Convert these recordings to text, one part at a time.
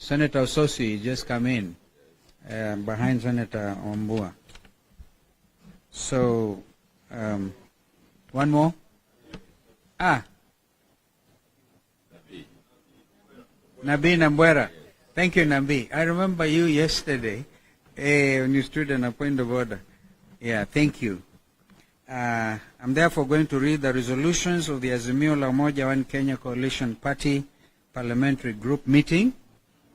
Senator Ososi just come in behind Senator Ombua. So, one more. Nabi Nambwera. Thank you, Nabi. I remember you yesterday when you stood on a point of order. Yeah, thank you. I'm therefore going to read the resolutions of the Azimio la Umoja One Kenya Coalition Party Parliamentary Group meeting,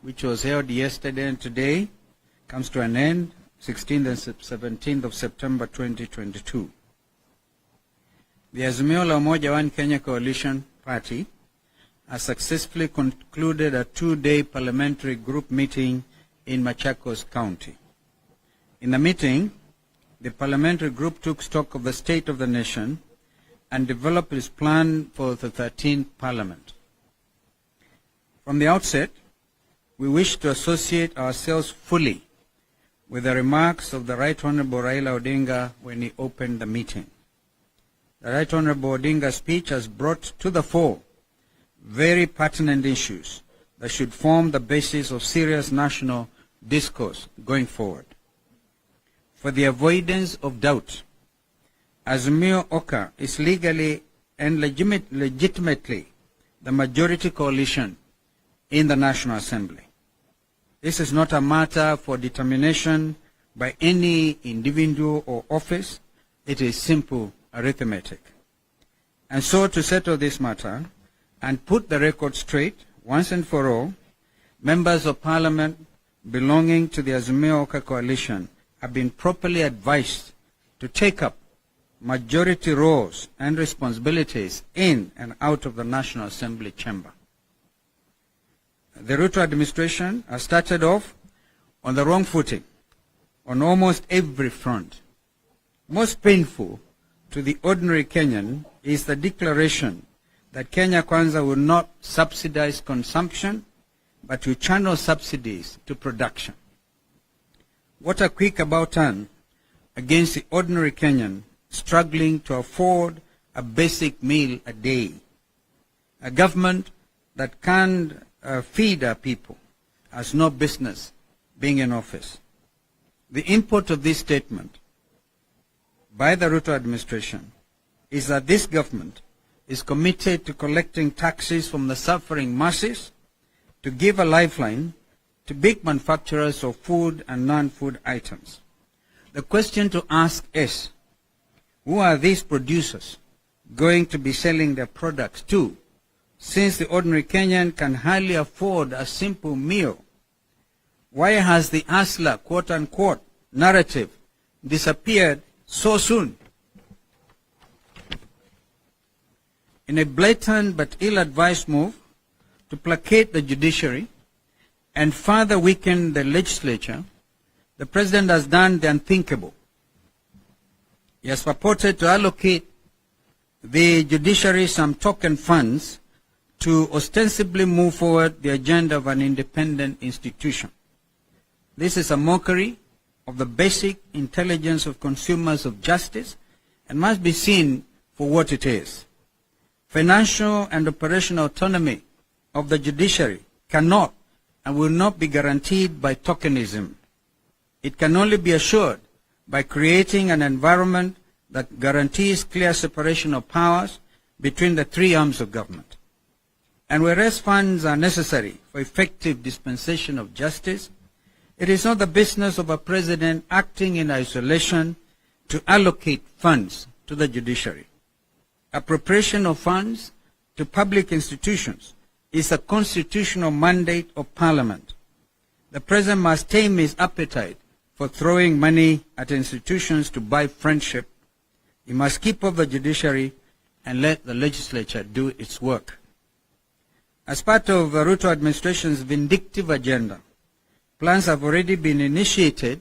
which was held yesterday and today, comes to an end, 16th and 17th of September 2022. The Azimio la Umoja One Kenya Coalition Party has successfully concluded a 2-day parliamentary group meeting in Machakos County. In the meeting, the parliamentary group took stock of the state of the nation and developed its plan for the 13th Parliament. From the outset, we wish to associate ourselves fully with the remarks of the Right Honorable Raila Odinga when he opened the meeting. The Right Honorable Odinga's speech has brought to the fore very pertinent issues that should form the basis of serious national discourse going forward. For the avoidance of doubt, Azimio Oka is legally and legitimately the majority coalition in the National Assembly. This is not a matter for determination by any individual or office. It is simple arithmetic. And so, to settle this matter and put the record straight once and for all, members of Parliament belonging to the Azimio Oka coalition have been properly advised to take up majority roles and responsibilities in and out of the National Assembly chamber. The Ruto administration has started off on the wrong footing on almost every front. Most painful to the ordinary Kenyan is the declaration that Kenya Kwanza will not subsidize consumption, but will channel subsidies to production. What a quick about turn against the ordinary Kenyan struggling to afford a basic meal a day. A government that can't feed our people has no business being in office. The import of this statement by the Ruto administration is that this government is committed to collecting taxes from the suffering masses to give a lifeline to big manufacturers of food and non-food items. The question to ask is, who are these producers going to be selling their products to, since the ordinary Kenyan can hardly afford a simple meal? Why has the hustler, quote-unquote, narrative disappeared so soon? In a blatant but ill-advised move to placate the judiciary and further weaken the legislature, the president has done the unthinkable. He has purported to allocate the judiciary some token funds to ostensibly move forward the agenda of an independent institution. This is a mockery of the basic intelligence of consumers of justice and must be seen for what it is. Financial and operational autonomy of the judiciary cannot and will not be guaranteed by tokenism. It can only be assured by creating an environment that guarantees clear separation of powers between the three arms of government. And whereas funds are necessary for effective dispensation of justice, it is not the business of a president acting in isolation to allocate funds to the judiciary. Appropriation of funds to public institutions is a constitutional mandate of Parliament. The President must tame his appetite for throwing money at institutions to buy friendship. He must keep up the judiciary and let the legislature do its work. As part of the Ruto administration's vindictive agenda, plans have already been initiated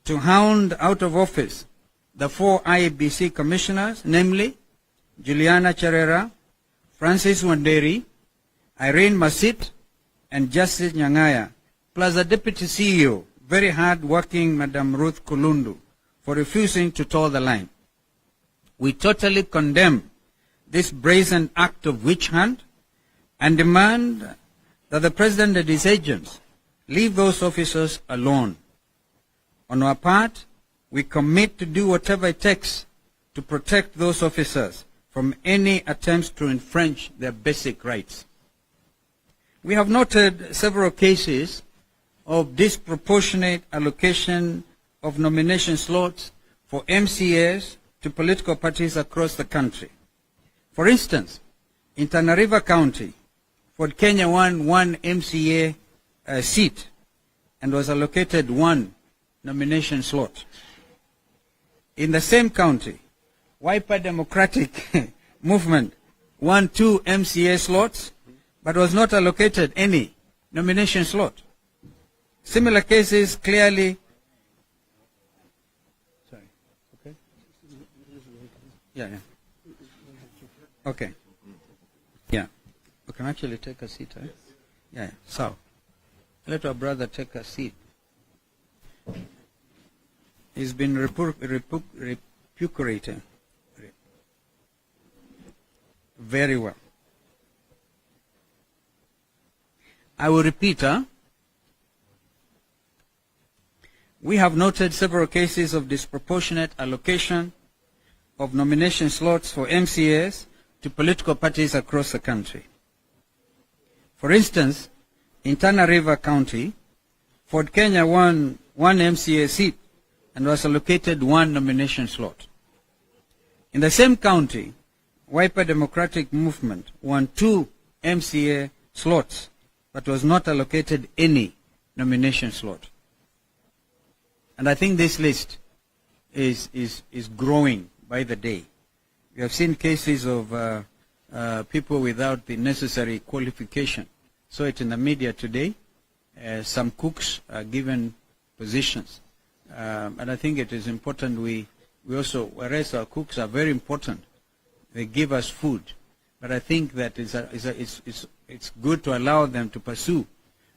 to hound out of office the 4 IEBC commissioners, namely Juliana Cherera, Francis Wanderi, Irene Masit, and Justice Nyang'aya, plus the Deputy CEO, very hard-working Madam Ruth Kulundu, for refusing to toe the line. We totally condemn this brazen act of witch hunt and demand that the President and his agents leave those officers alone. On our part, we commit to do whatever it takes to protect those officers from any attempts to infringe their basic rights. We have noted several cases of disproportionate allocation of nomination slots for MCAs to political parties across the country. For instance, in Tana River County, Ford Kenya won one MCA seat and was allocated one nomination slot. In the same county, Wiper Democratic Movement won 2 MCA slots but was not allocated any nomination slot. Similar cases clearly. Sorry. Okay. Yeah. Okay. Yeah. We can actually take a seat. Yeah. So, let our brother take a seat. He's been repucrating very well. I will repeat. We have noted several cases of disproportionate allocation of nomination slots for MCAs to political parties across the country. For instance, in Tana River County, Ford Kenya won one MCA seat and was allocated one nomination slot. In the same county, Wiper Democratic Movement won 2 MCA slots but was not allocated any nomination slot. And I think this list is growing by the day. We have seen cases of people without the necessary qualification. Saw it in the media today. Some cooks are given positions. And I think it is important we also, whereas our cooks are very important, they give us food. But I think that it's good to allow them to pursue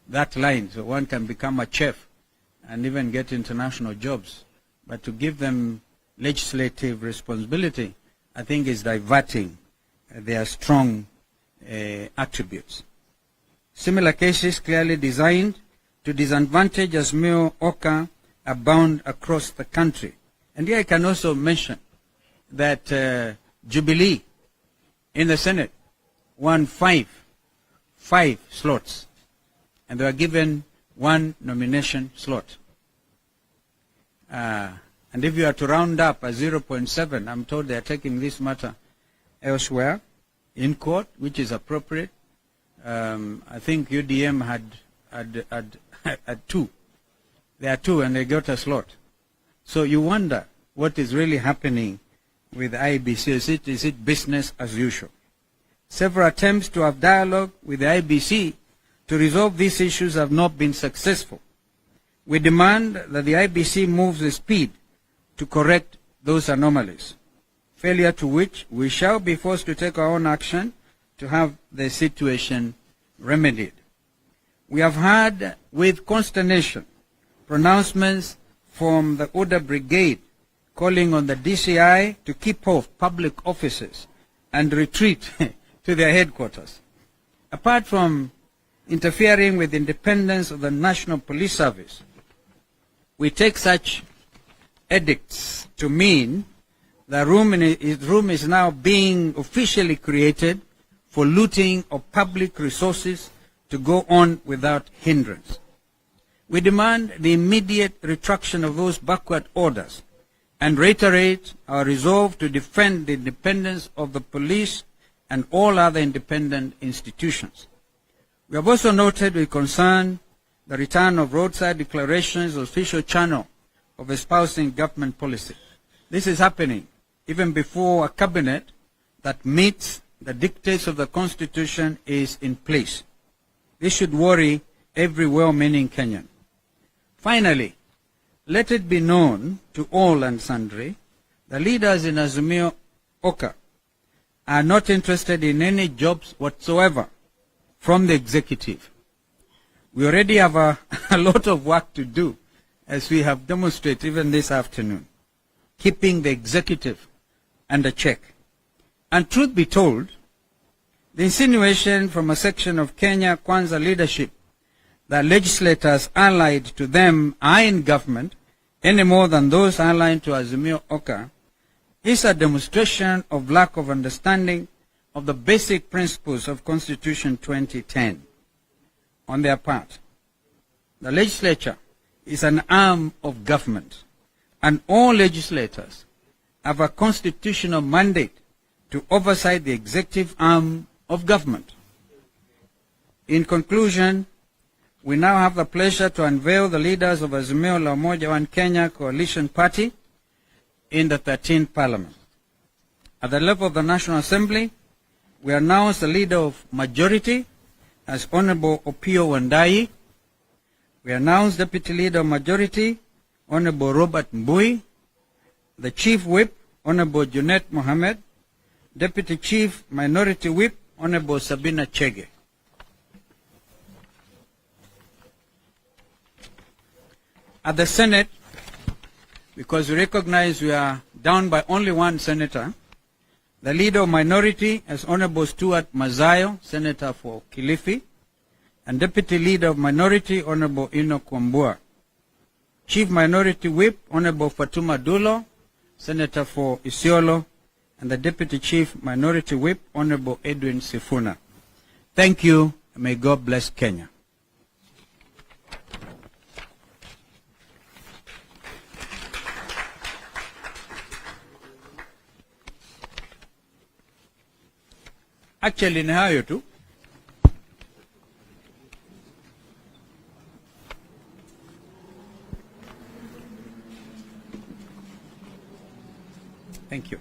that line so one can become a chef and even get international jobs. But to give them legislative responsibility, I think is diverting their strong attributes. Similar cases clearly designed to disadvantage Azimio Oka abound across the country. And here I can also mention that Jubilee in the Senate won five slots, and they were given one nomination slot. And if you are to round up a 0.7, I'm told they are taking this matter elsewhere in court, which is appropriate. I think UDM had 2. There are 2 and they got a slot. So you wonder what is really happening with IBC. Is it business as usual? Several attempts to have dialogue with the IBC to resolve these issues have not been successful. We demand that the IBC moves with speed to correct those anomalies, failure to which we shall be forced to take our own action to have the situation remedied. We have heard with consternation pronouncements from the Order Brigade calling on the DCI to keep off public offices and retreat to their headquarters. Apart from interfering with the independence of the National Police Service, we take such edicts to mean the room is now being officially created for looting of public resources to go on without hindrance. We demand the immediate retraction of those backward orders and reiterate our resolve to defend the independence of the police and all other independent institutions. We have also noted with concern the return of roadside declarations as official channel of espousing government policy. This is happening even before a cabinet that meets the dictates of the Constitution is in place. This should worry every well-meaning Kenyan. Finally, let it be known to all and sundry, the leaders in Azimio Oka are not interested in any jobs whatsoever from the executive. We already have a lot of work to do, as we have demonstrated even this afternoon, keeping the executive under check. And truth be told, the insinuation from a section of Kenya Kwanza leadership that legislators allied to them are in government any more than those allied to Azimio Oka is a demonstration of lack of understanding of the basic principles of Constitution 2010 on their part. The legislature is an arm of government, and all legislators have a constitutional mandate to oversight the executive arm of government. In conclusion, we now have the pleasure to unveil the leaders of Azimio la Umoja One Kenya Coalition Party in the 13th Parliament. At the level of the National Assembly, we announce the leader of majority as Honorable Opiyo Wandayi. We announce Deputy Leader of Majority, Honorable Robert Mbui, the Chief Whip, Honorable Junet Mohammed, Deputy Chief Minority Whip, Honorable Sabina Chege. At the Senate, because we recognize we are down by only one senator, the Leader of Minority is Honorable Stuart Mazayo, Senator for Kilifi, and Deputy Leader of Minority, Honorable Enoch Wambua. Chief Minority Whip, Honorable Fatuma Dulo, Senator for Isiolo, and the Deputy Chief Minority Whip, Honorable Edwin Sifuna. Thank you, and may God bless Kenya. Actually, ni hayo tu. Thank you.